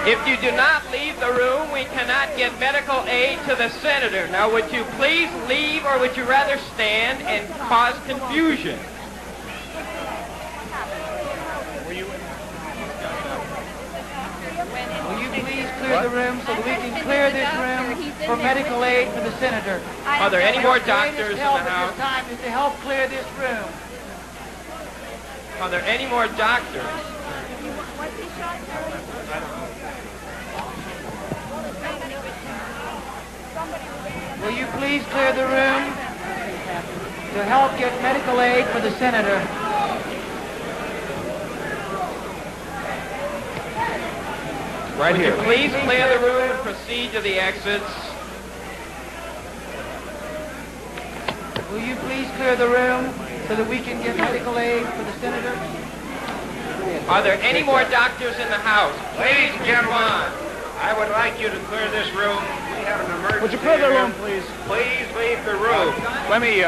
If you do not leave the room, we cannot get medical aid to the senator. Now, would you please leave, or would you rather stand and cause confusion? Will you please clear the room so that we can clear this room for medical aid for the senator? Are there any more doctors in the house? This time is to help clear this room. Are there any more doctors? Will you please clear the room to help get medical aid for the senator? Right here. Would you please clear the room and proceed to the exits? Will you please clear the room so that we can get medical aid for the senator? Are there any more doctors in the house? Ladies and gentlemen, I would like you to clear this room. We have an emergency. Would you clear the room, please? Please leave the room. Let me,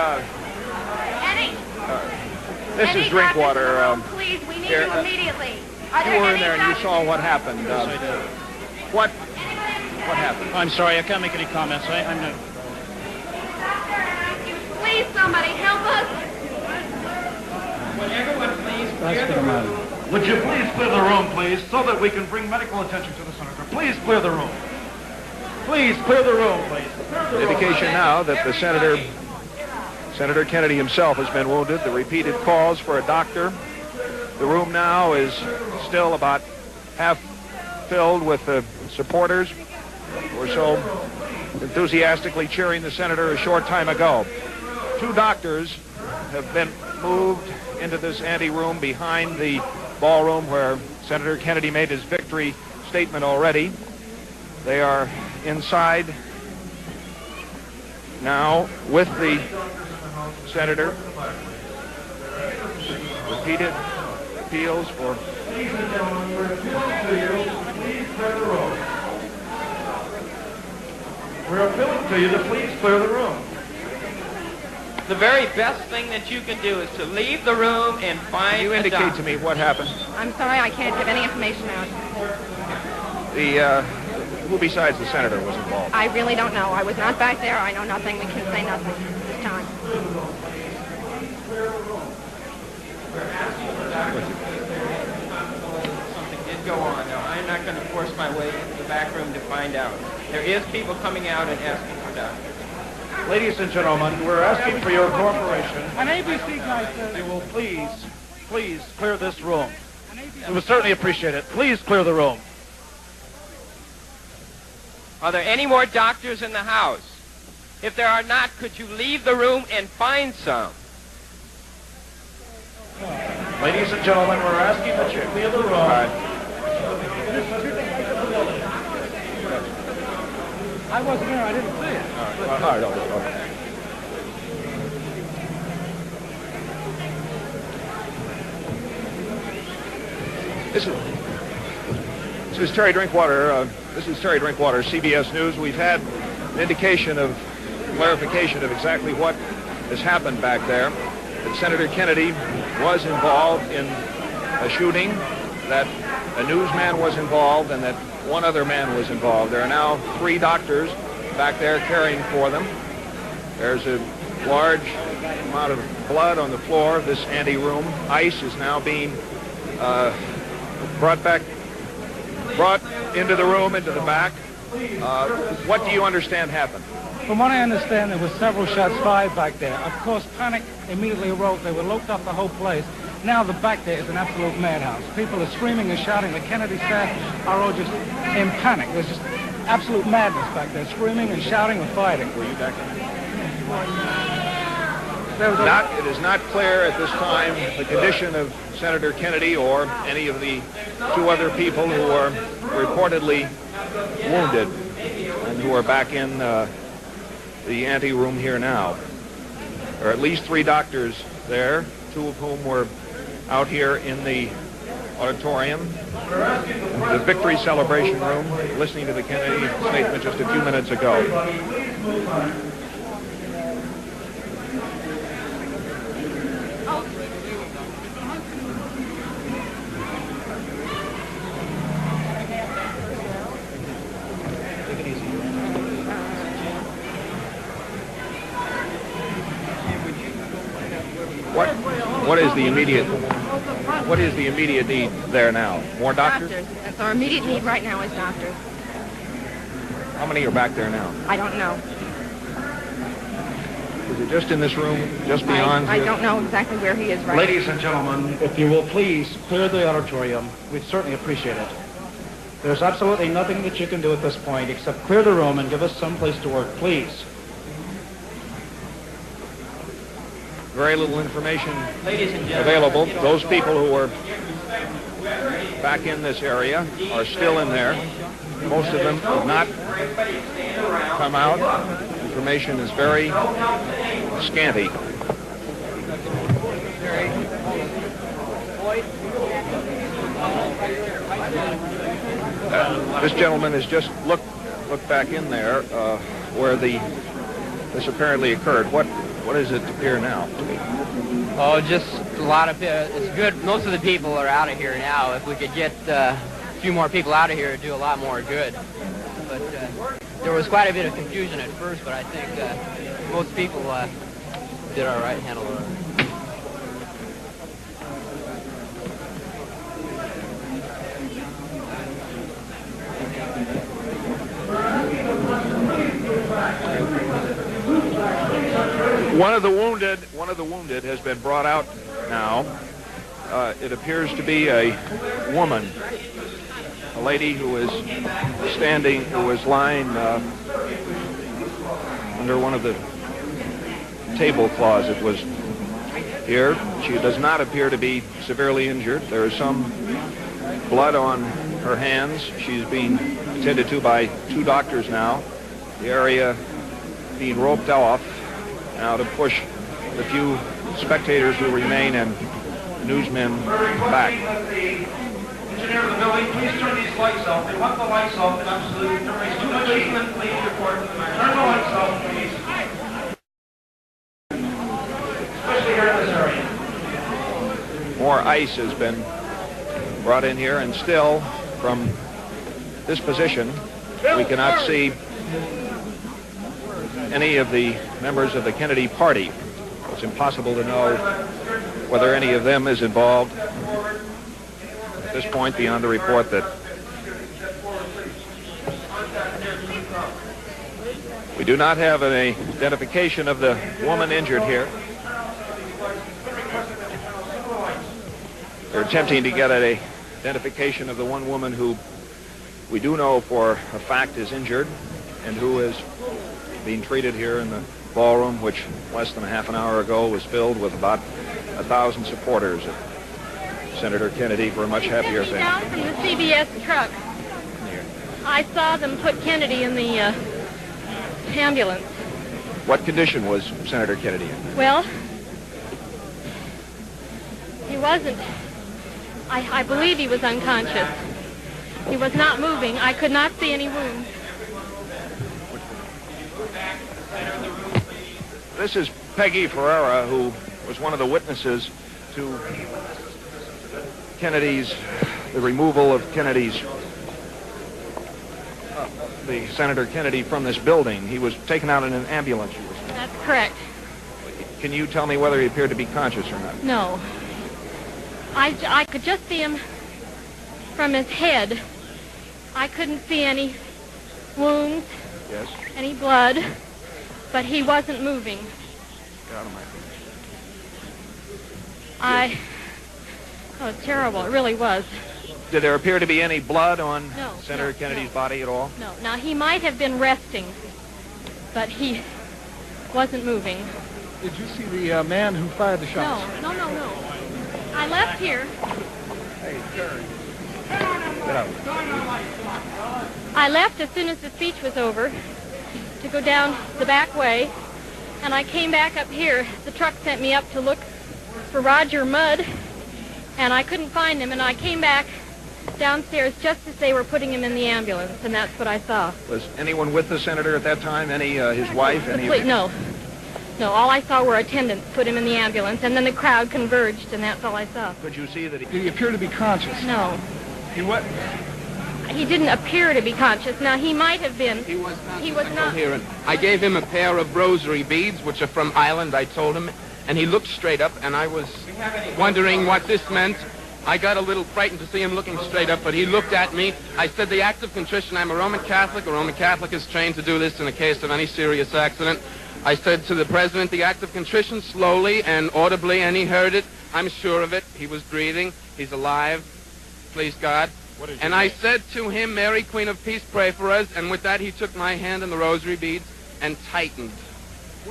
this is Drinkwater. Please, we need here, you immediately. You were in there and you saw what happened. What happened? I'm sorry, I can't make any comments. I'm not. Please, somebody, help us. Would everyone please clear the room? Would you please clear the room, please, so that we can bring medical attention to the senator? Please clear the room. Please clear the room, please. Indication now that the Senator Kennedy himself has been wounded. The repeated calls for a doctor. The room now is still about half filled with supporters who were so enthusiastically cheering the senator a short time ago. 2 doctors have been moved into this anteroom behind the ballroom where Senator Kennedy made his victory statement already. They are inside now with the senator. Repeated appeals for... Ladies and gentlemen, we're appealing to you. Please clear the room. We're appealing to you to please clear the room. The very best thing that you can do is to leave the room and find Can you indicate to me what happened? I'm sorry, I can't give any information out. Who besides the senator was involved? I really don't know. I was not back there. I know nothing. We can say nothing this time. Something did go on. Now, I'm not going to force my way into the back room to find out. There is people coming out and asking for doctors. Ladies and gentlemen, we're asking for your cooperation. An ABC guy says... You will please clear this room. We would certainly appreciate it. Please clear the room. Are there any more doctors in the house? If there are not, could you leave the room and find some? Ladies and gentlemen, we're asking that you clear the room. All right. I wasn't there. I didn't see it. All right. Okay. This is Terry Drinkwater. This is Terry Drinkwater, CBS News. We've had an indication of clarification of exactly what has happened back there. That Senator Kennedy was involved in a shooting, that a newsman was involved, and that one other man was involved. There are now 3 doctors back there caring for them. There's a large amount of blood on the floor of this anteroom. Ice is now being brought into the room, into the back. What do you understand happened? From what I understand, there were several shots fired back there. Of course, panic immediately arose. They were locked up the whole place. Now the back there is an absolute madhouse. People are screaming and shouting. The Kennedy staff are all just in panic. There's just absolute madness back there, screaming and shouting and fighting. Were you back there? It is not clear at this time the condition of Senator Kennedy or any of the 2 other people who are reportedly wounded and who are back in the anteroom here now. There are at least 3 doctors there, 2 of whom were out here in the auditorium, the victory celebration room, listening to the Kennedy statement just a few minutes ago. What is the immediate need there now? More doctors? That's our immediate need right now is doctors. How many are back there now? I don't know. Is it just in this room, just beyond I here? don't know exactly where he is right Ladies and gentlemen, if you will please clear the auditorium, we'd certainly appreciate it. There's absolutely nothing that you can do at this point except clear the room and give us some place to work, please. Very little information Ladies and gentlemen, available. Those people who were back in this area are still in there. Most of them have not come out. Information is very scanty. This gentleman has just looked back in there where this apparently occurred. What does it appear now? Oh, just a lot of, it's good. Most of the people are out of here now. If we could get a few more people out of here, it'd do a lot more good. But there was quite a bit of confusion at first, but I think most people did all right, handled it. One of the wounded has been brought out now. It appears to be a woman, a lady who was lying under one of the tablecloths that was here. She does not appear to be severely injured. There is some blood on her hands. She's being attended to by 2 doctors now. The area being roped off now to push the few spectators who remain and newsmen back. Engineer of the building, please turn these lights off. They want the lights off and absolutely turn these to the policemen, please report to the mayor. Turn the lights off, please. Especially here in this area. More ice has been brought in here, and still from this position we cannot see any of the members of the Kennedy party. It's impossible to know whether any of them is involved at this point beyond the report that we do not have an identification of the woman injured here. They're attempting to get an identification of the one woman who we do know for a fact is injured and who is being treated here in the ballroom, which less than a half an hour ago was filled with about 1,000 supporters of Senator Kennedy for a much happier Down family. from the CBS truck. I saw them put Kennedy in the ambulance. What condition was Senator Kennedy in? Well, he wasn't. I believe he was unconscious. He was not moving. I could not see any wounds. This is Peggy Ferreira, who was one of the witnesses to the removal of the Senator Kennedy from this building. He was taken out in an ambulance, you were saying. That's correct. Can you tell me whether he appeared to be conscious or not? No. I could just see him from his head. I couldn't see any wounds, Yes. any blood, but he wasn't moving. Get out of my face. Oh, it's terrible. It really was. Did there appear to be any blood on No, Senator no, Kennedy's no. body at all? No. Now, he might have been resting, but he wasn't moving. Did you see the man who fired the shots? No. I left here. Get out. I left as soon as the speech was over to go down the back way, and I came back up here. The truck sent me up to look for Roger Mudd, and I couldn't find him, and I came back downstairs just as they were putting him in the ambulance, and that's what I saw. Was anyone with the senator at that time? His wife? No, all I saw were attendants put him in the ambulance, and then the crowd converged, and that's all I saw. Could you see that Did he appear to be conscious? No. He what? He didn't appear to be conscious. Now, he might have been. He was not. He was not. Coherent. I gave him a pair of rosary beads, which are from Ireland, I told him, and he looked straight up, and I was wondering what this meant. I got a little frightened to see him looking straight up, but he looked at me. I said, the act of contrition, I'm a Roman Catholic. A Roman Catholic is trained to do this in a case of any serious accident. I said to the president, the act of contrition, slowly and audibly, and he heard it. I'm sure of it. He was breathing. He's alive. Please God. And I said to him, Mary, Queen of Peace, pray for us. And with that, he took my hand and the rosary beads and tightened.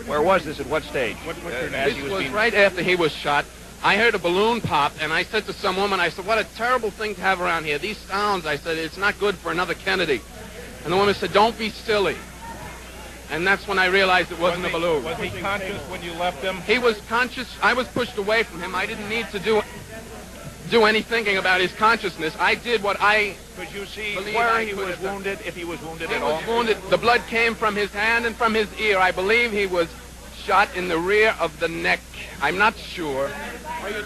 Where was this? At what stage? This was right after he was shot. I heard a balloon pop, and I said to some woman, I said, what a terrible thing to have around here. These sounds, I said, it's not good for another Kennedy. And the woman said, don't be silly. And that's when I realized it wasn't a balloon. Was he conscious when you left him? He was conscious. I was pushed away from him. I didn't need to do any thinking about his consciousness. I did what I Could you see believe where I he could was have done. wounded, if he was wounded He at all? was wounded. The blood came from his hand and from his ear. I believe he was shot in the rear of the neck. I'm not sure.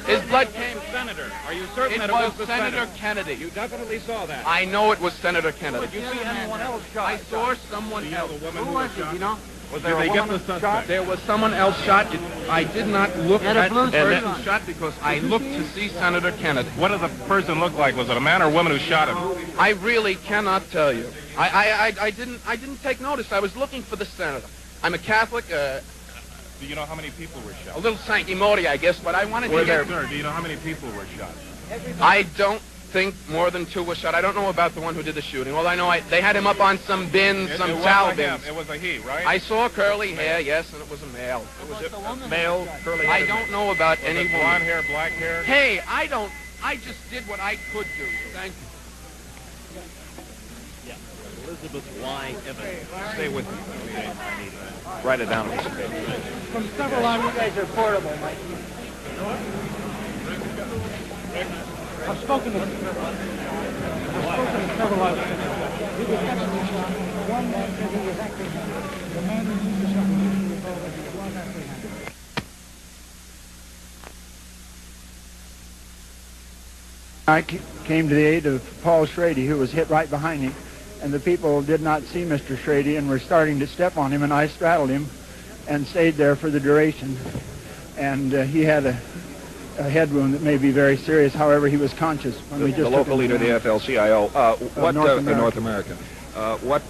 His blood came. Senator. Are you certain It that was it was the Senator Kennedy. You definitely saw that. I know it was Senator Kennedy. Did you see anyone else shot? I saw someone else. Who was it, you know? Was Did they get the suspect? There was someone else shot. I did not look at the person shot because I looked to see Senator Kennedy. What did the person look like? Was it a man or a woman who shot him? I really cannot tell you. I didn't take notice. I was looking for the senator. I'm a Catholic, Do you know how many people were shot? a little sanctimony, I guess, but I wanted to get... Sir, do you know how many people were shot? I don't think more than 2 were shot. I don't know about the one who did the shooting. All I know, they had him up on some bins, some towel bins. It was a he, right? I saw curly hair, yes, and it was a male. Was it a male, curly hair? I don't know about any blonde woman. hair, black hair? Hey, I just did what I could do. Thank you. Elizabeth Y. Evans. Stay with me. Write it down on a piece of paper. From several on you guys are portable, Mike. I've spoken to several others. He was actually shot. One man said he was actually shot. The man who used the shot was revolver. He was apprehended. I came to the aid of Paul Schrady, who was hit right behind him, and the people did not see Mr. Schrady and were starting to step on him, and I straddled him and stayed there for the duration. And he had a head wound that may be very serious. However, he was conscious when we just The local leader of the AFL-CIO, North American. What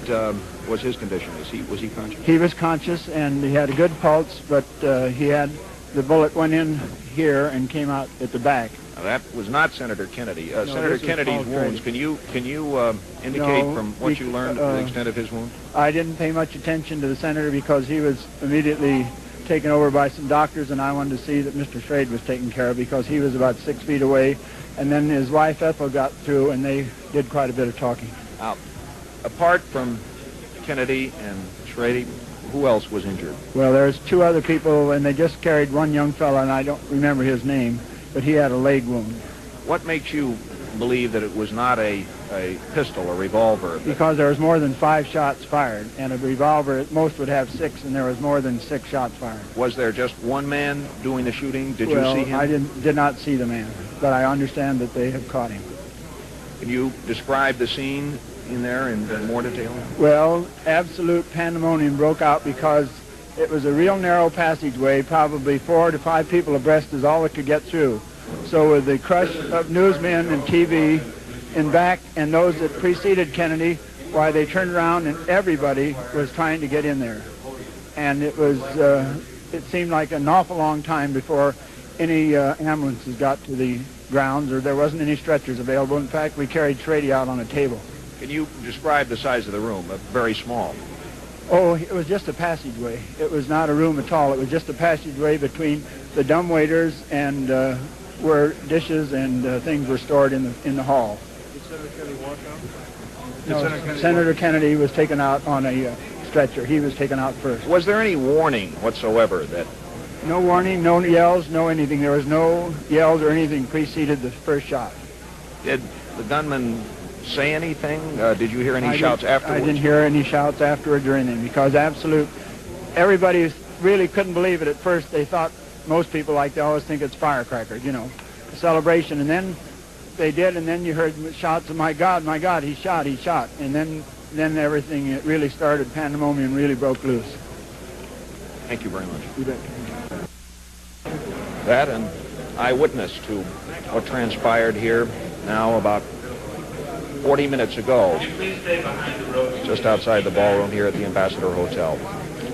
was his condition? Was he conscious? He was conscious, and he had a good pulse, but he had the bullet went in here and came out at the back. Now, that was not Senator Kennedy. No, Senator this was Kennedy's Paul wounds. Schrady. Can you indicate No, from what you learned the extent of his wound? I didn't pay much attention to the senator because he was immediately taken over by some doctors, and I wanted to see that Mr. Schrade was taken care of because he was about 6 feet away. And then his wife Ethel got through, and they did quite a bit of talking. Apart from Kennedy and Schrady, who else was injured? Well, there's 2 other people, and they just carried one young fella, and I don't remember his name, but he had a leg wound. What makes you believe that it was not a pistol, a revolver? Because there was more than 5 shots fired, and a revolver at most would have 6, and there was more than 6 shots fired. Was there just one man doing the shooting? Did Well, you see him? I did not see the man, but I understand that they have caught him. Can you describe the scene in there in more detail? Well, absolute pandemonium broke out because it was a real narrow passageway. Probably 4 to 5 people abreast is all it could get through. So with the crush of newsmen and TV in back and those that preceded Kennedy, why they turned around and everybody was trying to get in there. And it was, it seemed like an awful long time before any ambulances got to the grounds, or there wasn't any stretchers available. In fact, we carried Schrady out on a table. Can you describe the size of the room? Very small. Oh, it was just a passageway. It was not a room at all. It was just a passageway between the dumbwaiters and where dishes and things were stored in the hall. Did Senator Kennedy walk out? No, Senator Kennedy was taken out on a stretcher. He was taken out first. Was there any warning whatsoever that... No warning, no yells, no anything. There was no yells or anything preceded the first shot. Did the gunman say anything? Did you hear any shouts afterwards? I didn't hear any shouts afterwards or anything because everybody really couldn't believe it at first. They thought, most people like they always think it's firecrackers, you know, a celebration. And then they did, and then you heard shouts of, my God, he shot. And then everything, it really started, pandemonium really broke loose. Thank you very much. You bet. That an eyewitness to what transpired here now about 40 minutes ago, just outside the ballroom here at the Ambassador Hotel.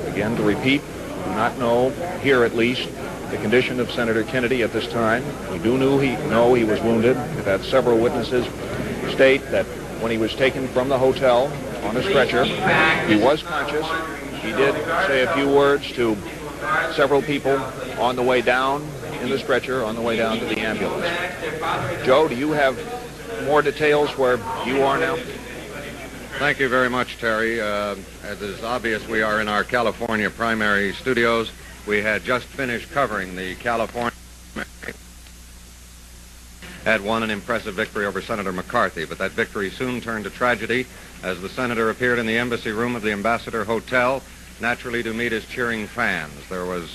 Again, to repeat, we do not know, here at least, the condition of Senator Kennedy at this time. We do know he was wounded. We've had several witnesses state that when he was taken from the hotel on a stretcher, he was conscious. He did say a few words to several people on the way down in the stretcher, on the way down to the ambulance. Joe, do you have more details where you are now? Thank you very much, Terry. As is obvious, we are in our California primary studios. We had just finished covering the California had won an impressive victory over Senator McCarthy, but that victory soon turned to tragedy as the senator appeared in the embassy room of the Ambassador Hotel, naturally to meet his cheering fans. There was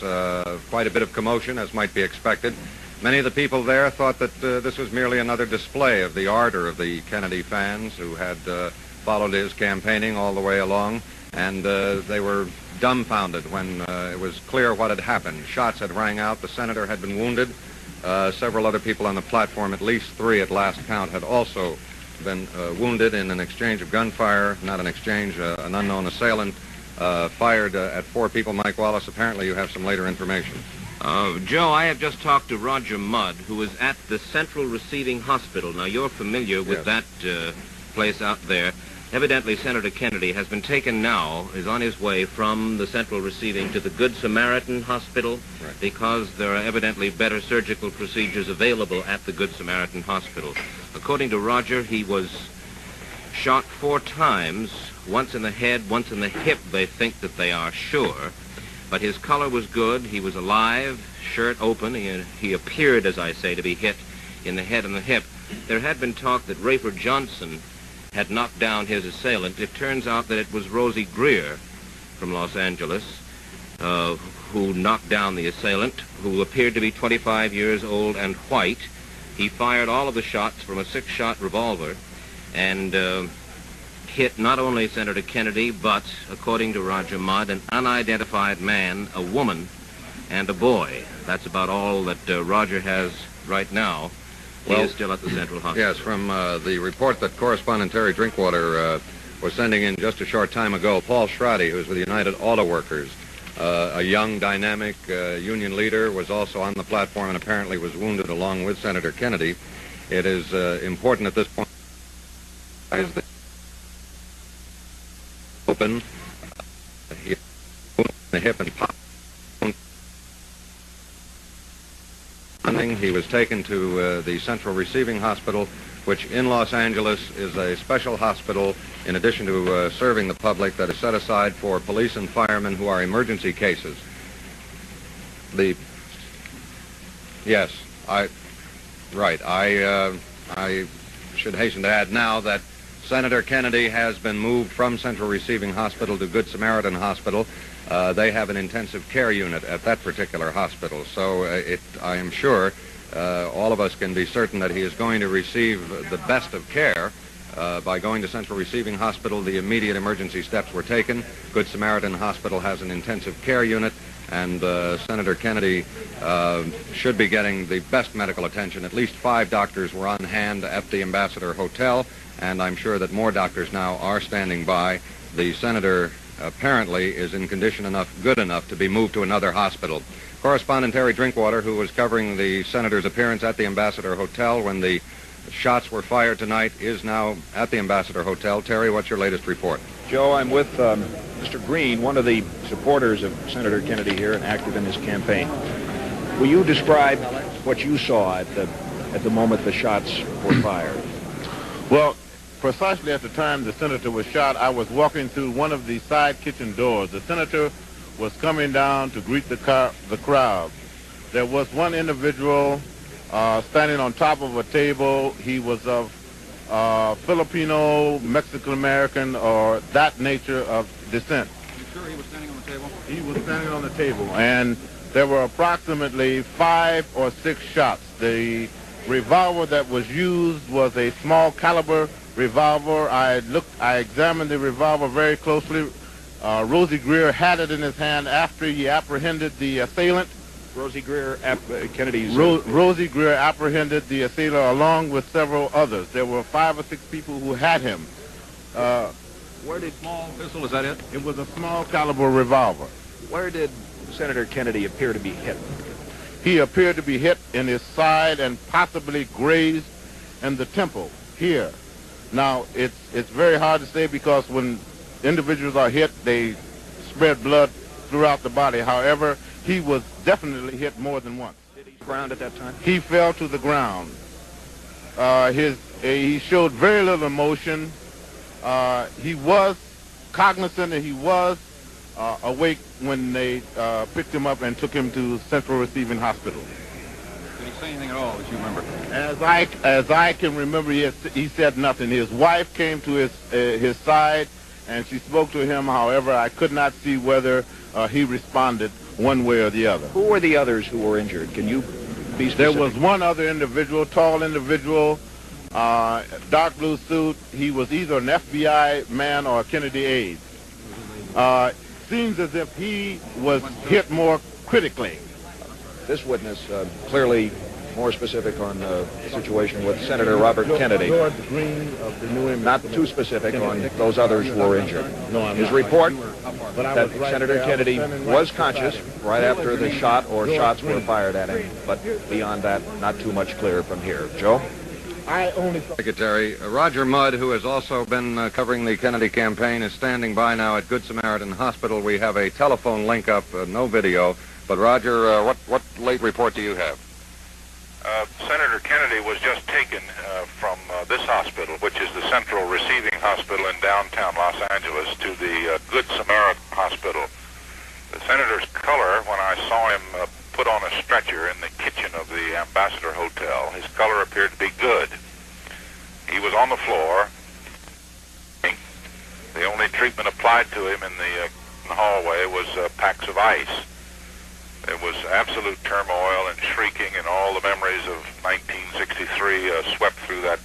quite a bit of commotion, as might be expected. Many of the people there thought that this was merely another display of the ardor of the Kennedy fans who had followed his campaigning all the way along, and they were dumbfounded when it was clear what had happened. Shots had rang out. The senator had been wounded. Several other people on the platform, at least 3 at last count, had also been wounded in an exchange of gunfire. Not an exchange, an unknown assailant fired at 4 people. Mike Wallace, apparently you have some later information. Joe, I have just talked to Roger Mudd, who was at the Central Receiving Hospital. Now, you're familiar with that place out there. Evidently, Senator Kennedy has been taken now, is on his way from the Central Receiving to the Good Samaritan Hospital, because there are evidently better surgical procedures available at the Good Samaritan Hospital. According to Roger, he was shot 4 times, once in the head, once in the hip, they think that they are sure. But his color was good. He was alive, shirt open. He appeared, as I say, to be hit in the head and the hip. There had been talk that Rayford Johnson had knocked down his assailant. It turns out that it was Rosie Greer from Los Angeles who knocked down the assailant, who appeared to be 25 years old and white. He fired all of the shots from a 6-shot revolver and hit not only Senator Kennedy, but, according to Roger Mudd, an unidentified man, a woman, and a boy. That's about all that Roger has right now. He is still at the Central Hospital. Yes, from the report that correspondent Terry Drinkwater was sending in just a short time ago, Paul Schrade, who's with the United Auto Workers, a young, dynamic union leader, was also on the platform and apparently was wounded along with Senator Kennedy. It is important at this point that open the hip and pop. He was taken to the Central Receiving Hospital, which in Los Angeles is a special hospital, in addition to serving the public, that is set aside for police and firemen who are emergency cases. I should hasten to add now that Senator Kennedy has been moved from Central Receiving Hospital to Good Samaritan Hospital. They have an intensive care unit at that particular hospital, so I am sure all of us can be certain that he is going to receive the best of care. By going to Central Receiving Hospital, the immediate emergency steps were taken. Good Samaritan Hospital has an intensive care unit, and Senator Kennedy should be getting the best medical attention. At least 5 doctors were on hand at the Ambassador Hotel, and I'm sure that more doctors now are standing by. The senator apparently is in condition good enough to be moved to another hospital. Correspondent Terry Drinkwater, who was covering the senator's appearance at the Ambassador Hotel when the shots were fired tonight, is now at the Ambassador Hotel. Terry, what's your latest report? Joe, I'm with Mr. Green, one of the supporters of Senator Kennedy here and active in his campaign. Will you describe what you saw at the moment the shots were fired? Well, precisely at the time the senator was shot, I was walking through one of the side kitchen doors. The senator was coming down to greet the crowd. There was one individual standing on top of a table. He was of Filipino, Mexican-American, or that nature of descent. You sure he was standing on the table? He was standing on the table, and there were approximately 5 or 6 shots. The revolver that was used was a small caliber revolver. I examined the revolver very closely. Rosie Greer had it in his hand after he apprehended the assailant. Rosie Greer, Kennedy's... Rosie Greer apprehended the assailant along with several others. There were 5 or 6 people who had him. Where did... Small pistol, is that it? It was a small caliber revolver. Where did Senator Kennedy appear to be hit? He appeared to be hit in his side and possibly grazed in the temple here. Now, it's very hard to say because when individuals are hit, they spread blood throughout the body. However, he was definitely hit more than once. Did he ground at that time? He fell to the ground. He showed very little emotion. He was cognizant and he was awake when they picked him up and took him to Central Receiving Hospital. Did he say anything at all that you remember? As I can remember, he said nothing. His wife came to his side and she spoke to him. However, I could not see whether he responded one way or the other. Who were the others who were injured? Can you be specific? There was one other individual, tall individual, dark blue suit. He was either an FBI man or a Kennedy aide. Seems as if he was hit more critically. This witness clearly more specific on the situation with Senator Robert Kennedy. Not too specific on those others who were injured. His report that Senator Kennedy was conscious right after the shot or shots were fired at him, but beyond that, not too much clear from here. Joe? Secretary, Roger Mudd, who has also been covering the Kennedy campaign, is standing by now at Good Samaritan Hospital. We have a telephone link up, no video. But Roger, what late report do you have? Senator Kennedy was just taken from this hospital, which is the Central Receiving Hospital in downtown Los Angeles, to the Good Samaritan Hospital. The senator's color, when I saw him put on a stretcher in the kitchen of the Ambassador Hotel, his color appeared to be good. He was on the floor. The only treatment applied to him in the hallway was packs of ice. There was absolute turmoil and shrieking, and all the memories of 1963 swept through that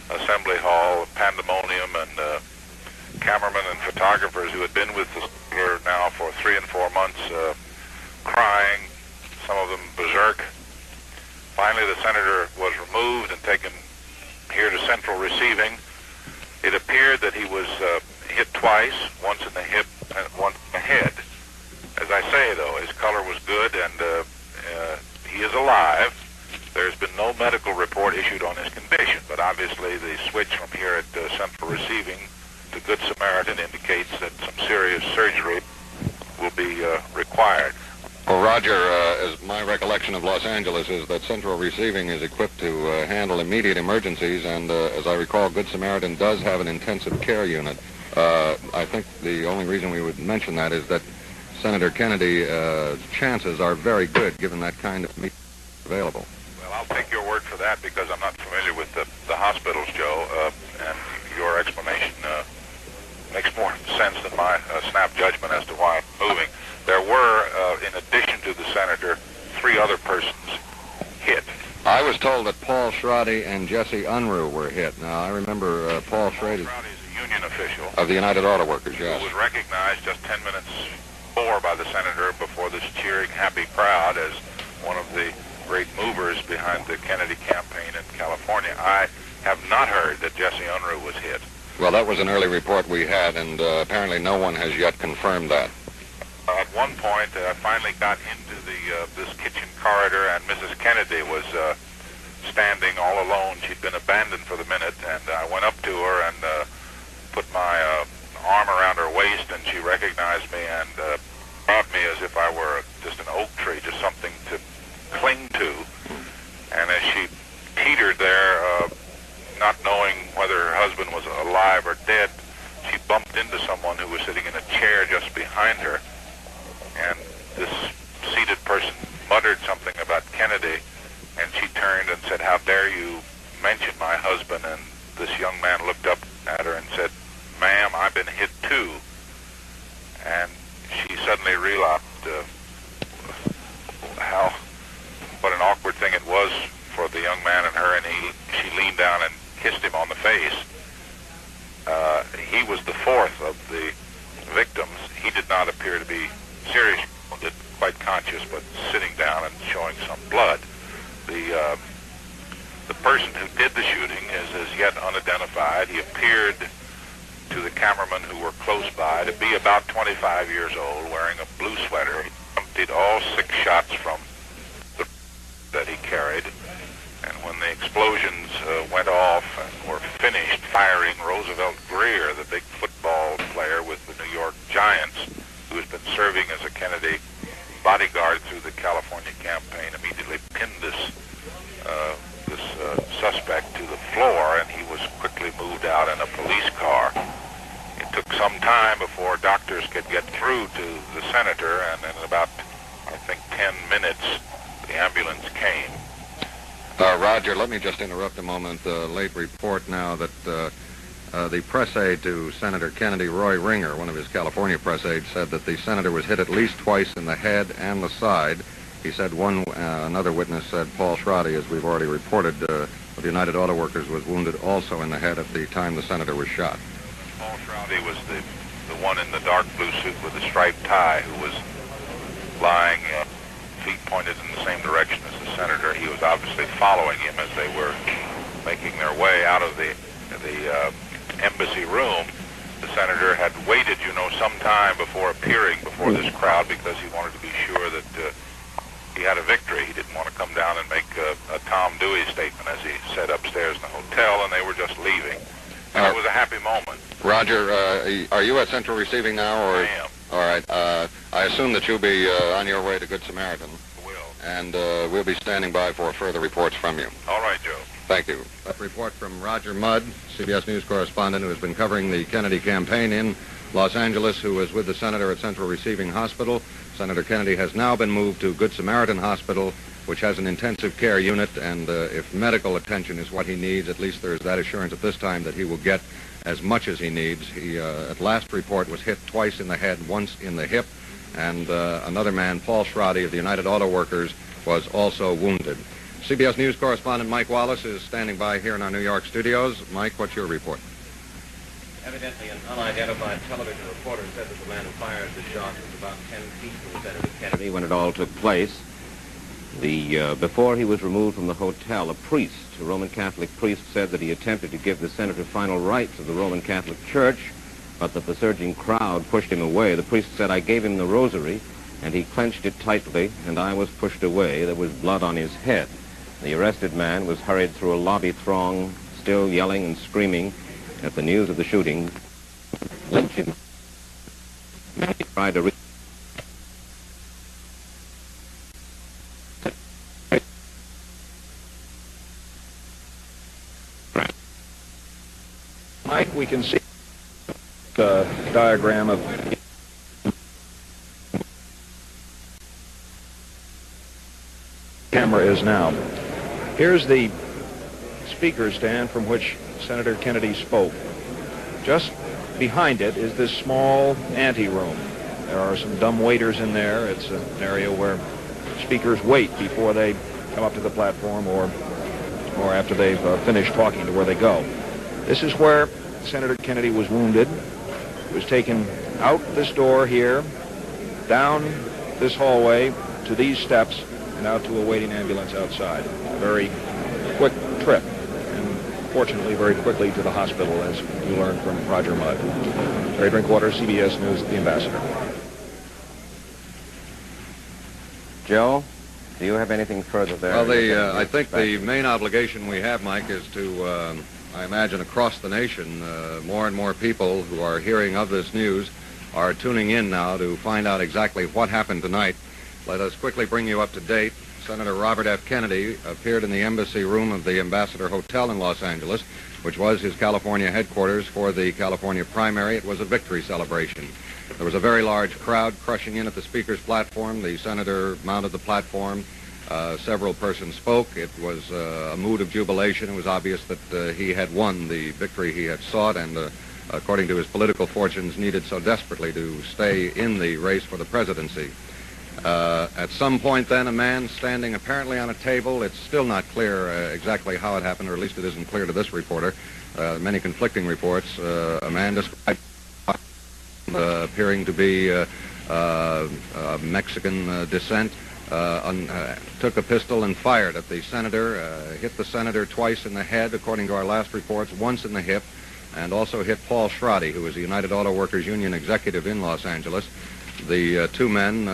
assembly hall, pandemonium, and cameramen and photographers who had been with the senator now for 3 and 4 months crying, some of them berserk. Finally, the senator was removed and taken here to Central Receiving. It appeared that he was hit twice, once in the hip and once in the head. As I say, though, his color was good, and he is alive. There's been no medical report issued on his condition, but obviously the switch from here at Central Receiving to Good Samaritan indicates that some serious surgery will be required. Well, Roger, as my recollection of Los Angeles is that Central Receiving is equipped to handle immediate emergencies, and as I recall, Good Samaritan does have an intensive care unit. I think the only reason we would mention that is that Senator Kennedy's chances are very good given that kind of meat available. Well, I'll take your word for that because I'm not familiar with the hospitals, Joe, and your explanation makes more sense than my snap judgment as to why I'm moving. There were, in addition to the senator, 3 other persons hit. I was told that Paul Schrade and Jesse Unruh were hit. Now, I remember Paul Schrade is a union official of the United Auto Workers, yes. Who was recognized just 10 minutes by the senator before this cheering happy crowd as one of the great movers behind the Kennedy campaign in California. I have not heard that Jesse Unruh was hit. Well, that was an early report we had, and apparently no one has yet confirmed that. At one point, I finally got into this kitchen corridor, and Mrs. Kennedy was standing all alone. She'd been abandoned for the minute, and I went up to her and put my arm around her waist, and she recognized me and grabbed me as if I were just an oak tree, just something to cling to. And as she teetered there, not knowing whether her husband was alive or dead, she bumped into someone who was sitting in a chair just behind her. And this seated person muttered something about Kennedy, and she turned and said, "How dare you mention my husband?" And this young man looked up at her and said, "Ma'am, I've been hit too." And she suddenly realized what an awkward thing it was for the young man and her, and she leaned down and kissed him on the face. He was the 4th of the victims. He did not appear to be seriously wounded, quite conscious, but sitting down. The person who did the shooting is as yet unidentified. He appeared to the cameramen who were close by to be about 25 years old, wearing a blue sweater. He emptied all 6 shots from the that he carried, and when the explosions went off and were finished firing, Roosevelt Greer, the big football player with the New York Giants, who has been serving as a Kennedy bodyguard through the California campaign, immediately pinned this suspect to the floor, and he was quickly moved out in a police car. It took some time before doctors could get through to the senator, and in about, I think, 10 minutes, the ambulance came. Roger, let me just interrupt a moment. Late report now that the press aide to Senator Kennedy, Roy Ringer, one of his California press aides, said that the senator was hit at least twice in the head and the side. He said another witness said Paul Schrade, as we've already reported, of the United Auto Workers, was wounded also in the head at the time the senator was shot. Paul Schrade was the one in the dark blue suit with the striped tie who was lying, feet pointed in the same direction as the senator. He was obviously following him as they were making their way out of the embassy room. The senator had waited, some time before appearing before this crowd because he wanted to be sure that he had a victory. He didn't want to come down and make a Tom Dewey statement, as he said upstairs in the hotel, and they were just leaving. And it was a happy moment. Roger, are you at Central Receiving now? Or? I am. All right. I assume that you'll be on your way to Good Samaritan. Will. And we'll be standing by for further reports from you. All right, Joe. Thank you. A report from Roger Mudd, CBS News correspondent who has been covering the Kennedy campaign in Los Angeles, who was with the senator at Central Receiving Hospital. Senator Kennedy has now been moved to Good Samaritan Hospital, which has an intensive care unit, and if medical attention is what he needs, at least there is that assurance at this time that he will get as much as he needs. He, at last report, was hit twice in the head, once in the hip, and another man, Paul Schrade of the United Auto Workers, was also wounded. CBS News correspondent Mike Wallace is standing by here in our New York studios. Mike, what's your report? Evidently, an unidentified television reporter said that the man who fired the shot was about 10 feet from Senator Kennedy when it all took place. Before he was removed from the hotel, a Roman Catholic priest, said that he attempted to give the senator final rites of the Roman Catholic Church, but that the surging crowd pushed him away. The priest said, "I gave him the rosary, and he clenched it tightly, and I was pushed away. There was blood on his head." The arrested man was hurried through a lobby throng, still yelling and screaming at the news of the shooting. Lynch him. Many tried to Mike, we can see the diagram of camera is now. Here's the speaker stand from which Senator Kennedy spoke. Just behind it is this small anteroom. There are some dumb waiters in there. It's an area where speakers wait before they come up to the platform or after they've finished talking to where they go. This is where Senator Kennedy was wounded. He was taken out this door here, down this hallway to these steps, and out to a waiting ambulance outside. A very quick trip, and fortunately very quickly to the hospital, as you learned from Roger Mudd. Terry Drinkwater, CBS News at the Ambassador. Joe, do you have anything further there? Well, I think the main obligation we have, Mike, is to, I imagine across the nation, more and more people who are hearing of this news are tuning in now to find out exactly what happened tonight. Let us quickly bring you up to date. Senator Robert F. Kennedy appeared in the embassy room of the Ambassador Hotel in Los Angeles, which was his California headquarters for the California primary. It was a victory celebration. There was a very large crowd crushing in at the speaker's platform. The senator mounted the platform. Several persons spoke. It was a mood of jubilation. It was obvious that he had won the victory he had sought and, according to his political fortunes, needed so desperately to stay in the race for the presidency. At some point then, a man standing apparently on a table, it's still not clear exactly how it happened, or at least it isn't clear to this reporter, many conflicting reports, a man described appearing to be Mexican descent, took a pistol and fired at the senator, hit the senator twice in the head, according to our last reports, once in the hip, and also hit Paul Schrade, who was the United Auto Workers Union executive in Los Angeles. The two men,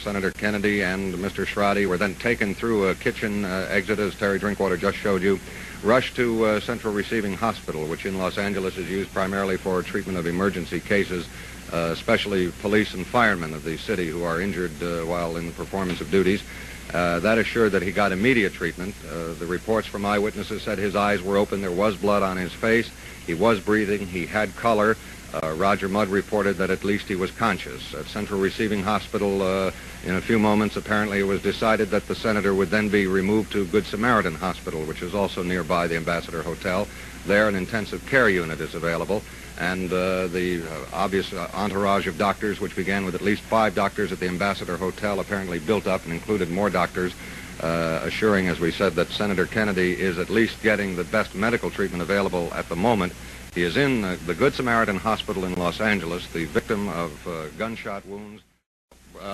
Senator Kennedy and Mr. Schrade, were then taken through a kitchen exit, as Terry Drinkwater just showed you, rushed to Central Receiving Hospital, which in Los Angeles is used primarily for treatment of emergency cases, especially police and firemen of the city who are injured while in the performance of duties. That assured that he got immediate treatment. The reports from eyewitnesses said his eyes were open, there was blood on his face, he was breathing, he had color. Roger Mudd reported that at least he was conscious. At Central Receiving Hospital, in a few moments, apparently it was decided that the senator would then be removed to Good Samaritan Hospital, which is also nearby the Ambassador Hotel. There, an intensive care unit is available, and the obvious entourage of doctors, which began with at least 5 doctors at the Ambassador Hotel, apparently built up and included more doctors, assuring, as we said, that Senator Kennedy is at least getting the best medical treatment available at the moment. He is in the Good Samaritan Hospital in Los Angeles, the victim of gunshot wounds.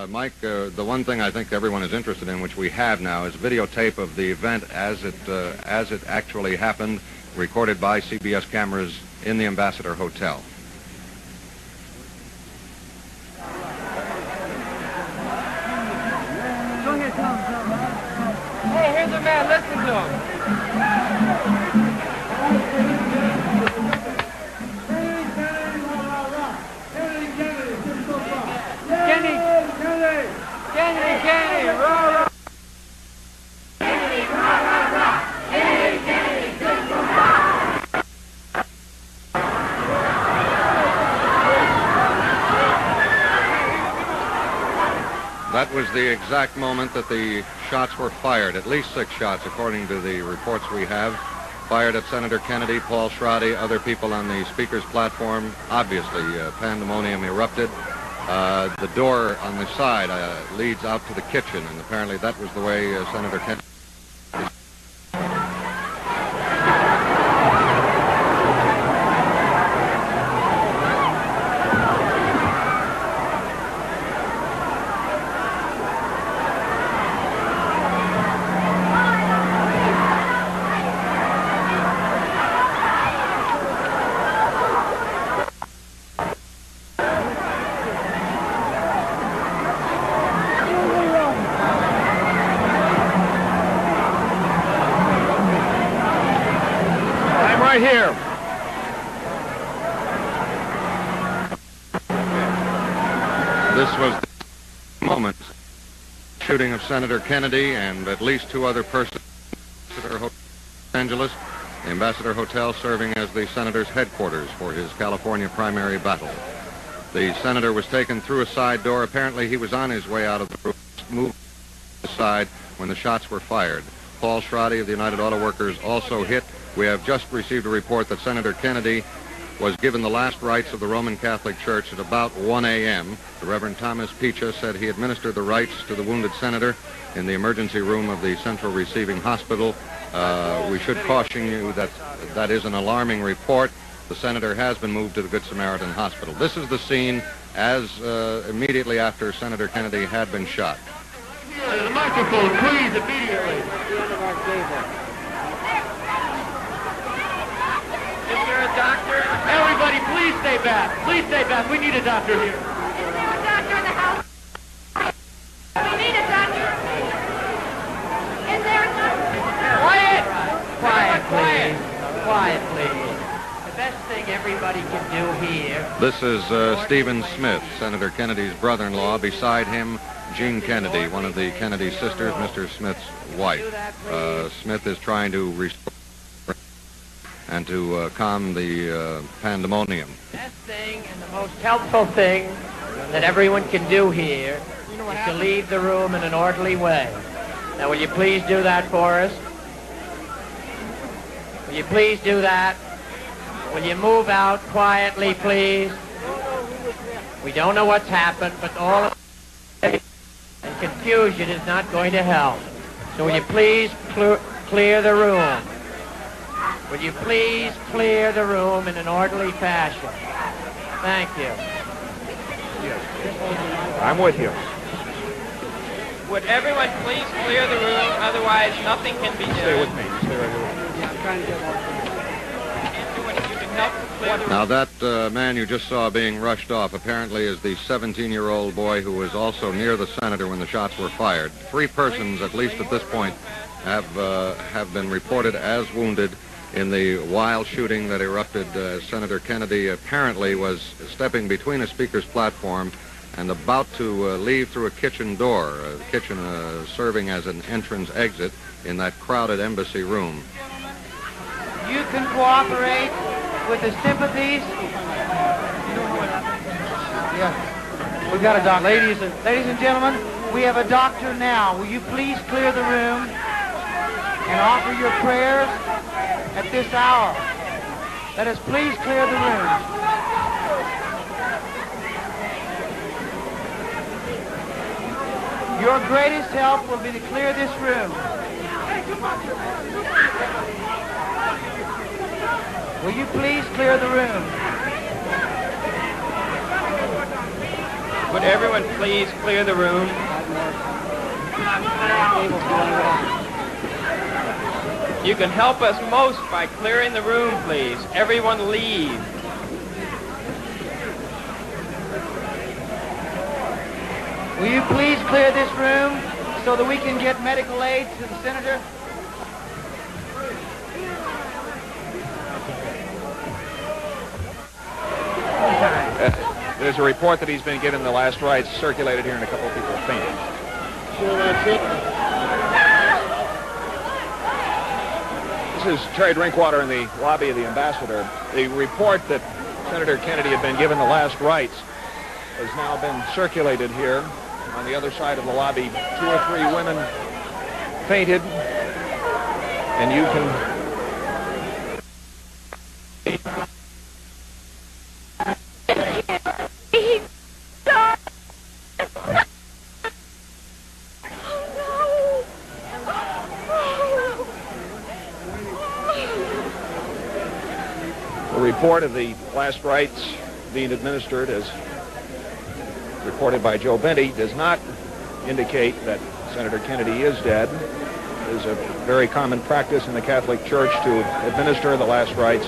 Mike, the one thing I think everyone is interested in, which we have now, is videotape of the event as it actually happened, recorded by CBS cameras in the Ambassador Hotel. Hey, here's a man. Listen to him. Kenny, rah, rah. That was the exact moment that the shots were fired, at least 6 shots, according to the reports we have, fired at Senator Kennedy, Paul Schrade, other people on the speaker's platform. Obviously, pandemonium erupted. The door on the side leads out to the kitchen, and apparently that was the way Senator Kennedy... Right here. This was the moment. Shooting of Senator Kennedy and at least 2 other persons at Los Angeles. The Ambassador Hotel serving as the senator's headquarters for his California primary battle. The senator was taken through a side door. Apparently he was on his way out of the room, moved to the side when the shots were fired. Paul Schrade of the United Auto Workers also hit. We have just received a report that Senator Kennedy was given the last rites of the Roman Catholic Church at about 1 a.m. The Reverend Thomas Picha said he administered the rites to the wounded senator in the emergency room of the Central Receiving Hospital. We should caution you that that is an alarming report. The senator has been moved to the Good Samaritan Hospital. This is the scene as immediately after Senator Kennedy had been shot. The microphone, please, immediately. Is there a doctor? Everybody, please stay back. Please stay back. We need a doctor here. Is there a doctor in the house? We need a doctor. Is there a doctor? Quiet! Quiet, please. Quiet, please. The best thing everybody can do here... This is Stephen Smith, Senator Kennedy's brother-in-law. Beside him, Jean Kennedy, one of the Kennedy sisters, Mr. Smith's wife. Smith is trying to restore and to calm the pandemonium. The best thing and the most helpful thing that everyone can do here is to leave the room in an orderly way. Now, will you please do that for us? Will you please do that? Will you move out quietly, please? We don't know what's happened, but all of and confusion is not going to help. So will you please clear the room? Will you please clear the room in an orderly fashion? Thank you. I'm with you. Would everyone please clear the room? Otherwise, nothing can be done. Stay with me. Stay right here. Yeah, I'm trying to get more. You can help to clear the room. Now, that man you just saw being rushed off apparently is the 17-year-old boy who was also near the senator when the shots were fired. 3 persons, at least at this point, have been reported as wounded in the wild shooting that erupted as Senator Kennedy apparently was stepping between a speaker's platform and about to leave through a kitchen door, the kitchen serving as an entrance exit in that crowded embassy room. You can cooperate with the sympathies. Yeah, we got a doctor. Ladies and gentlemen, we have a doctor now. Will you please clear the room and offer your prayers at this hour? Let us please clear the room. Your greatest help will be to clear this room. Will you please clear the room? Would everyone please clear the room? You can help us most by clearing the room, please. Everyone leave. Will you please clear this room so that we can get medical aid to the senator? There's a report that he's been given the last rites circulated here, and a couple of people have fainted. Sure, that's it. This is Terry Drinkwater in the lobby of the ambassador. The report that Senator Kennedy had been given the last rites has now been circulated here. On the other side of the lobby, 2 or 3 women fainted, and you can... The report of the last rites being administered as reported by Joe Benty does not indicate that Senator Kennedy is dead. It is a very common practice in the Catholic Church to administer the last rites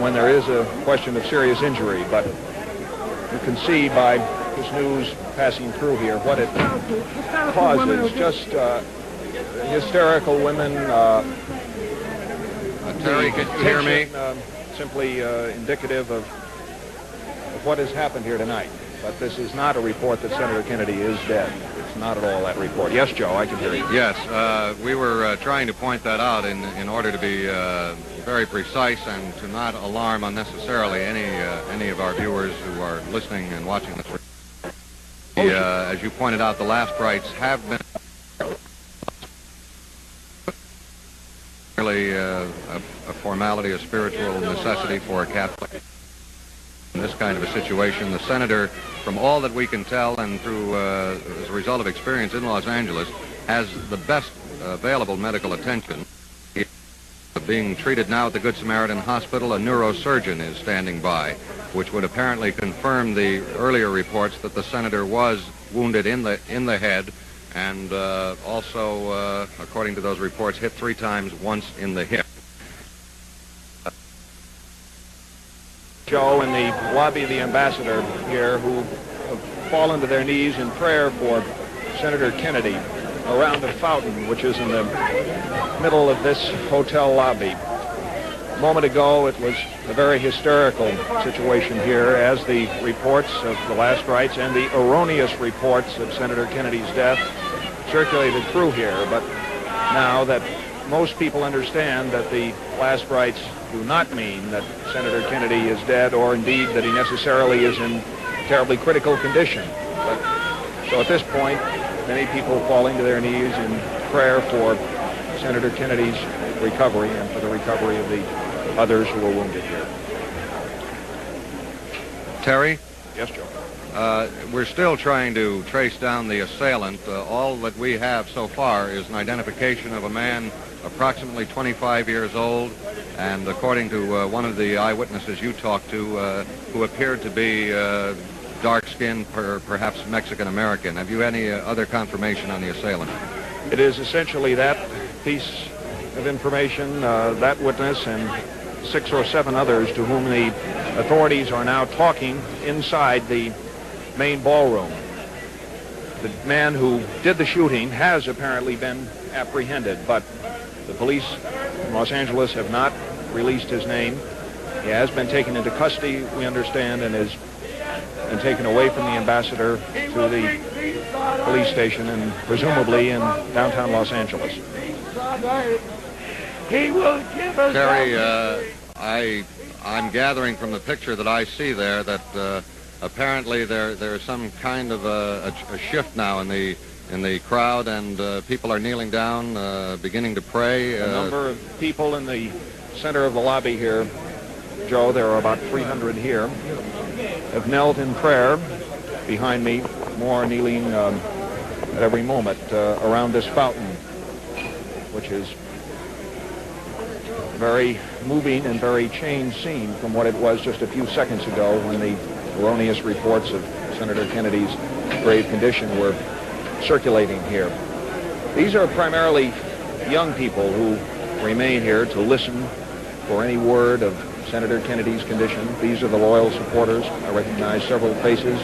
when there is a question of serious injury. But you can see by this news passing through here what it causes. Just hysterical women. Terry, can you hear me? Simply indicative of what has happened here tonight. But this is not a report that Senator Kennedy is dead. It's not at all that report. Yes, Joe, I can hear you. Yes, we were trying to point that out in order to be very precise and to not alarm unnecessarily any of our viewers who are listening and watching this. As you pointed out, the last rites have been really a formality, a spiritual necessity for a Catholic. In this kind of a situation, the senator, from all that we can tell and through as a result of experience in Los Angeles, has the best available medical attention. Being treated now at the Good Samaritan Hospital, a neurosurgeon is standing by, which would apparently confirm the earlier reports that the senator was wounded in the head and also, according to those reports, hit 3 times, once in the hip. Joe in the lobby of the ambassador here, who have fallen to their knees in prayer for Senator Kennedy around a fountain which is in the middle of this hotel lobby. A moment ago it was a very hysterical situation here as the reports of the last rites and the erroneous reports of Senator Kennedy's death circulated through here. But now that most people understand that the last rites do not mean that Senator Kennedy is dead or indeed that he necessarily is in terribly critical condition. So at this point, many people falling to their knees in prayer for Senator Kennedy's recovery and for the recovery of the others who were wounded here. Terry? Yes, Joe. We're still trying to trace down the assailant. All that we have so far is an identification of a man approximately 25 years old, and according to one of the eyewitnesses you talked to, who appeared to be dark-skinned. dark-skinned, perhaps Mexican-American. Have you any other confirmation on the assailant? It is essentially that piece of information, that witness, and 6 or 7 others to whom the authorities are now talking inside the main ballroom. The man who did the shooting has apparently been apprehended, but the police in Los Angeles have not released his name. He has been taken into custody, we understand, and has been taken away from the ambassador to the police station and presumably in downtown Los Angeles. He will give us... Terry, I'm gathering from the picture that I see there that apparently there's some kind of a shift now in the crowd, and people are kneeling down, beginning to pray. A number of people in the center of the lobby here, Joe, there are about 300 here, have knelt in prayer behind me, more kneeling at every moment around this fountain, which is very moving and very changed scene from what it was just a few seconds ago when the erroneous reports of Senator Kennedy's grave condition were circulating here. These are primarily young people who remain here to listen for any word of Senator Kennedy's condition. These are the loyal supporters. I recognize several faces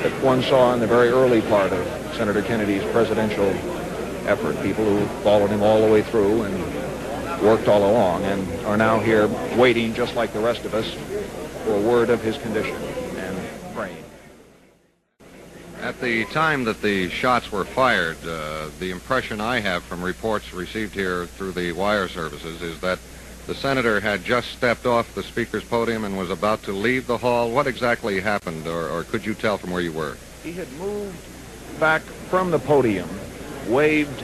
that one saw in the very early part of Senator Kennedy's presidential effort, people who followed him all the way through and worked all along and are now here waiting, just like the rest of us, for a word of his condition and praying. At the time that the shots were fired, the impression I have from reports received here through the wire services is that the senator had just stepped off the speaker's podium and was about to leave the hall. What exactly happened, or could you tell from where you were? He had moved back from the podium, waved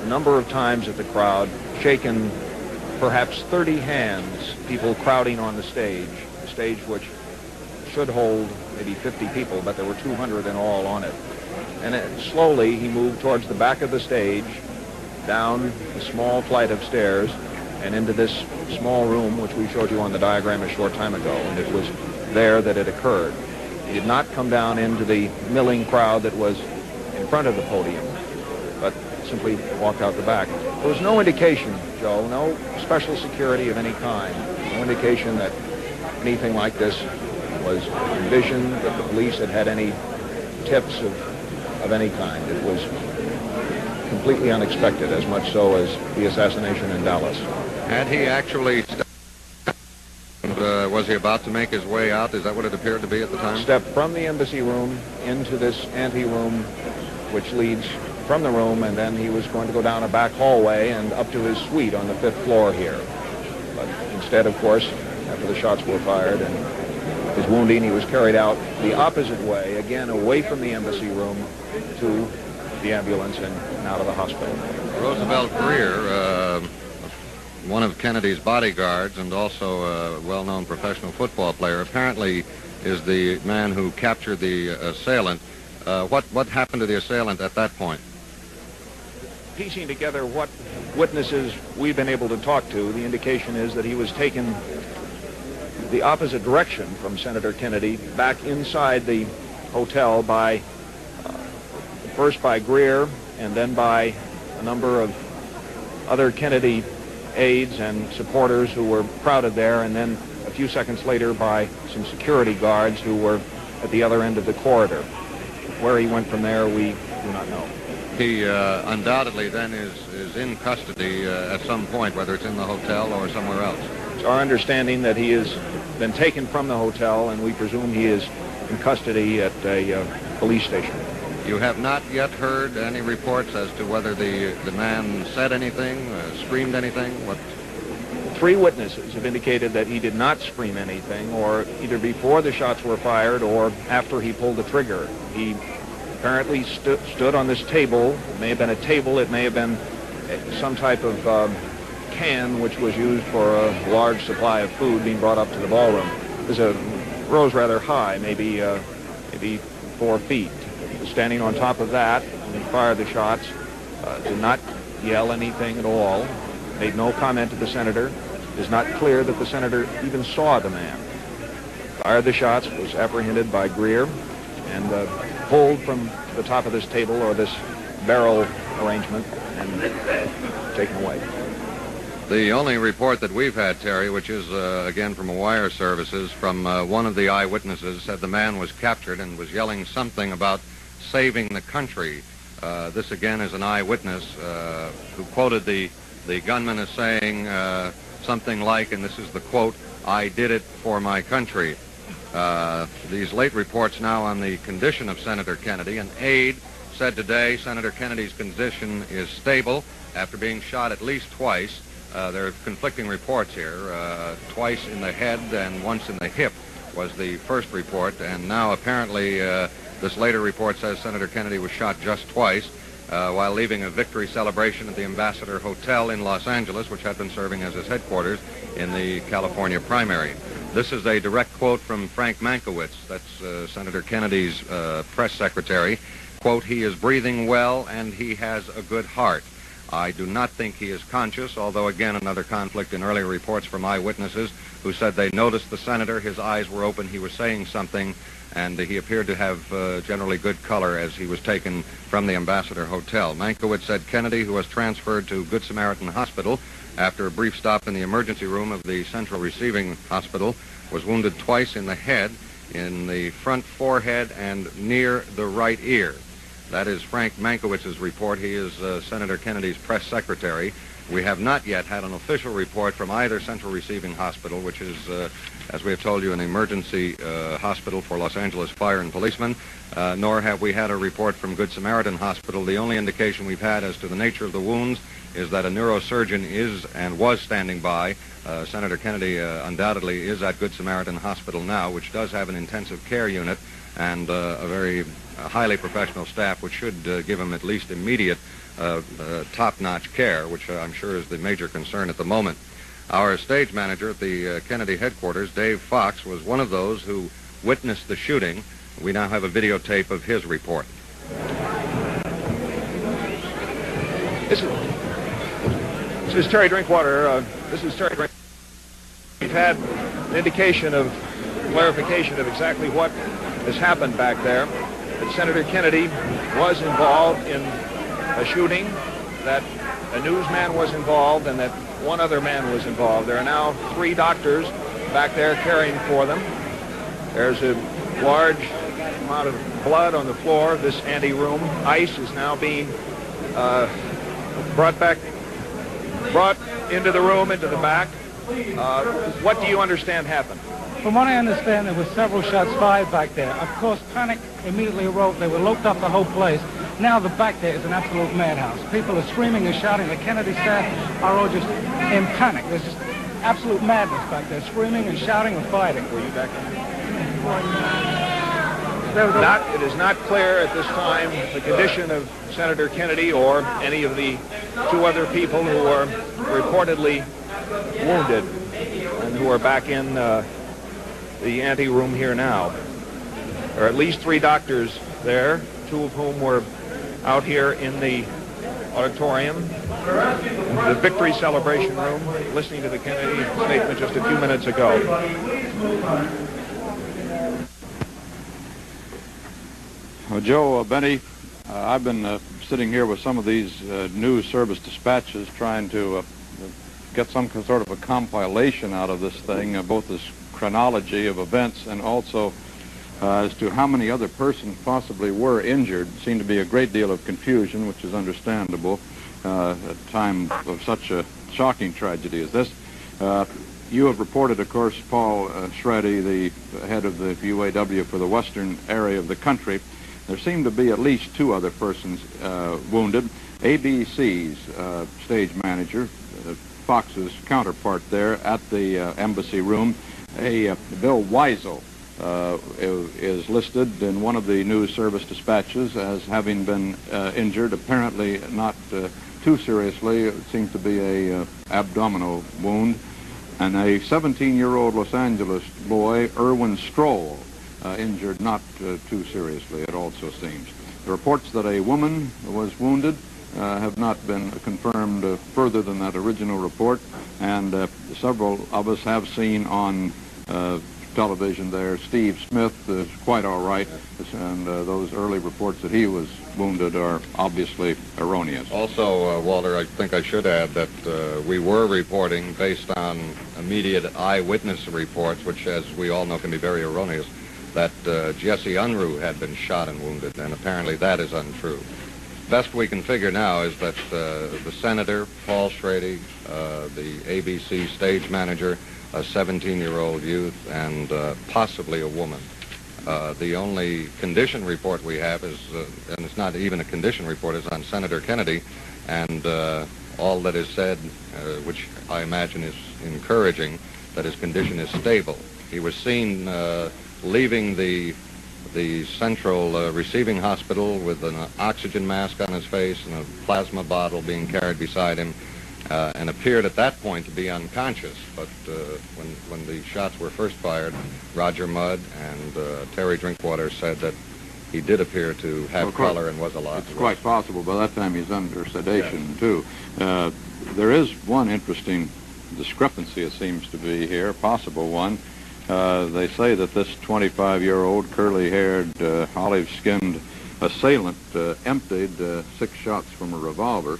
a number of times at the crowd, shaken perhaps 30 hands, people crowding on the stage which should hold maybe 50 people, but there were 200 in all on it. And slowly he moved towards the back of the stage, down a small flight of stairs, and into this small room which we showed you on the diagram a short time ago, and it was there that it occurred. He did not come down into the milling crowd that was in front of the podium, but simply walked out the back. There was no indication, Joe, no special security of any kind, no indication that anything like this was envisioned, that the police had any tips of any kind. It was completely unexpected, as much so as the assassination in Dallas. Had he actually was he about to make his way out? Is that what it appeared to be at the time? Stepped from the embassy room into this ante-room, which leads from the room, and then he was going to go down a back hallway and up to his suite on the 5th floor here. But instead, of course, after the shots were fired and his wounding, he was carried out the opposite way, again away from the embassy room to the ambulance and out of the hospital. Roosevelt Greer, one of Kennedy's bodyguards and also a well-known professional football player, apparently is the man who captured the assailant. What happened to the assailant at that point? Piecing together what witnesses we've been able to talk to, the indication is that he was taken the opposite direction from Senator Kennedy, back inside the hotel by, first by Greer and then by a number of other Kennedy aides and supporters who were crowded there, and then a few seconds later by some security guards who were at the other end of the corridor. Where he went from there, we do not know. He undoubtedly then is in custody at some point, whether it's in the hotel or somewhere else. It's our understanding that he has been taken from the hotel, and we presume he is in custody at a police station. You have not yet heard any reports as to whether the man said anything, screamed anything? What? 3 witnesses have indicated that he did not scream anything, or either before the shots were fired or after he pulled the trigger. He apparently stood on this table. It may have been a table, it may have been some type of can which was used for a large supply of food being brought up to the ballroom. It rose rather high, maybe 4 feet. Standing on top of that, when he fired the shots, did not yell anything at all, made no comment to the senator. It is not clear that the senator even saw the man. Fired the shots, was apprehended by Greer, and pulled from the top of this table or this barrel arrangement and taken away. The only report that we've had, Terry, which is, again, from a wire services, from one of the eyewitnesses, said the man was captured and was yelling something about saving the country. This, again, is an eyewitness who quoted the gunman as saying something like, and this is the quote, "I did it for my country." These late reports now on the condition of Senator Kennedy. An aide said today Senator Kennedy's condition is stable after being shot at least twice. There are conflicting reports here. Twice in the head and once in the hip was the first report, and now apparently this later report says Senator Kennedy was shot just twice while leaving a victory celebration at the Ambassador Hotel in Los Angeles, which had been serving as his headquarters in the California primary. This is a direct quote from Frank Mankiewicz, that's Senator Kennedy's press secretary. Quote, "He is breathing well and he has a good heart. I do not think he is conscious," although again another conflict in earlier reports from eyewitnesses who said they noticed the senator, his eyes were open, he was saying something, and he appeared to have generally good color as he was taken from the Ambassador Hotel. Mankiewicz said Kennedy, who was transferred to Good Samaritan Hospital after a brief stop in the emergency room of the Central Receiving Hospital, was wounded twice in the head, in the front forehead, and near the right ear. That is Frank Mankiewicz's report. He is Senator Kennedy's press secretary. We have not yet had an official report from either Central Receiving Hospital, which is, as we have told you, an emergency hospital for Los Angeles fire and policemen, nor have we had a report from Good Samaritan Hospital. The only indication we've had as to the nature of the wounds is that a neurosurgeon is and was standing by. Senator Kennedy undoubtedly is at Good Samaritan Hospital now, which does have an intensive care unit and a very highly professional staff, which should give him at least immediate top-notch care, which I'm sure is the major concern at the moment. Our stage manager at the Kennedy headquarters, Dave Fox, was one of those who witnessed the shooting. We now have a videotape of his report. This is Terry Drinkwater. We've had an indication of clarification of exactly what has happened back there. That Senator Kennedy was involved in a shooting, that a newsman was involved, and that one other man was involved. There are now 3 doctors back there caring for them. There's a large amount of blood on the floor of this anteroom. Ice is now being brought into the room, into the back. What do you understand happened? From what I understand, there were several shots fired back there. Of course, panic immediately arose. They were locked up the whole place. Now the back there is an absolute madhouse. People are screaming and shouting. The Kennedy staff are all just in panic. There's just absolute madness back there, screaming and shouting and fighting. Were you back there? It is not clear at this time the condition of Senator Kennedy or any of the 2 other people who are reportedly wounded and who are back in the anteroom here now. There are at least 3 doctors there, 2 of whom were out here in the auditorium, the victory celebration room, listening to the Kennedy statement just a few minutes ago. Well, Joe, Benny, I've been sitting here with some of these news service dispatches trying to get some sort of a compilation out of this thing, both this chronology of events and also as to how many other persons possibly were injured. Seemed to be a great deal of confusion, which is understandable at a time of such a shocking tragedy as this. You have reported, of course, Paul Shreddy, the head of the UAW for the western area of the country. There seemed to be at least 2 other persons wounded. ABC's stage manager, Fox's counterpart there at the embassy room, Bill Weisel, is listed in one of the news service dispatches as having been injured, apparently not too seriously. It seems to be a abdominal wound. And a 17-year-old Los Angeles boy, Erwin Stroll, injured not too seriously, it also seems. The reports that a woman was wounded have not been confirmed further than that original report, and several of us have seen on television there. Steve Smith is quite all right, and those early reports that he was wounded are obviously erroneous. Also, Walter, I think I should add that we were reporting based on immediate eyewitness reports, which, as we all know, can be very erroneous, that Jesse Unruh had been shot and wounded, and apparently that is untrue. Best we can figure now is that the senator, Paul Schrady, the ABC stage manager, a 17-year-old youth, and possibly a woman. The only condition report we have is, and it's not even a condition report, is on Senator Kennedy, and all that is said, which I imagine is encouraging, that his condition is stable. He was seen leaving the central receiving hospital with an oxygen mask on his face and a plasma bottle being carried beside him, and appeared at that point to be unconscious. But when the shots were first fired, Roger Mudd and Terry Drinkwater said that he did appear to have color and was alive. It's quite possible. By that time he's under sedation, too. There is one interesting discrepancy, it seems to be here, possible one. They say that this 25-year-old, curly-haired, olive-skinned assailant emptied 6 shots from a revolver.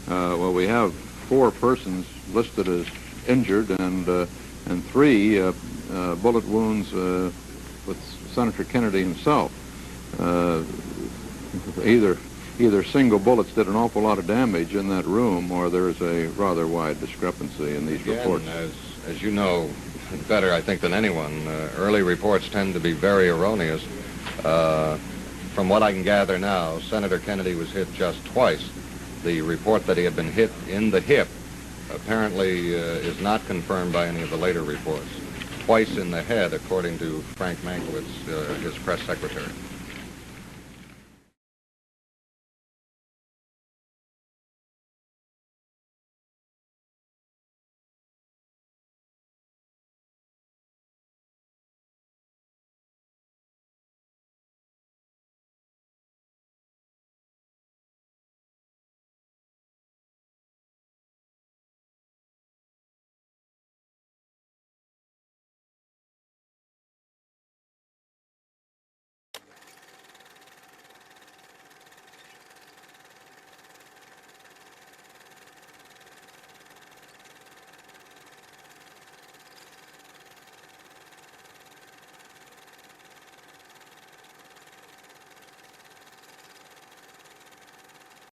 Well, we have 4 persons listed as injured and 3 bullet wounds with Senator Kennedy himself. Either single bullets did an awful lot of damage in that room, or there's a rather wide discrepancy in these reports. As you know better, I think, than anyone, early reports tend to be very erroneous. From what I can gather now, Senator Kennedy was hit just twice. The report that he had been hit in the hip apparently is not confirmed by any of the later reports. Twice in the head, according to Frank Mankiewicz, his press secretary.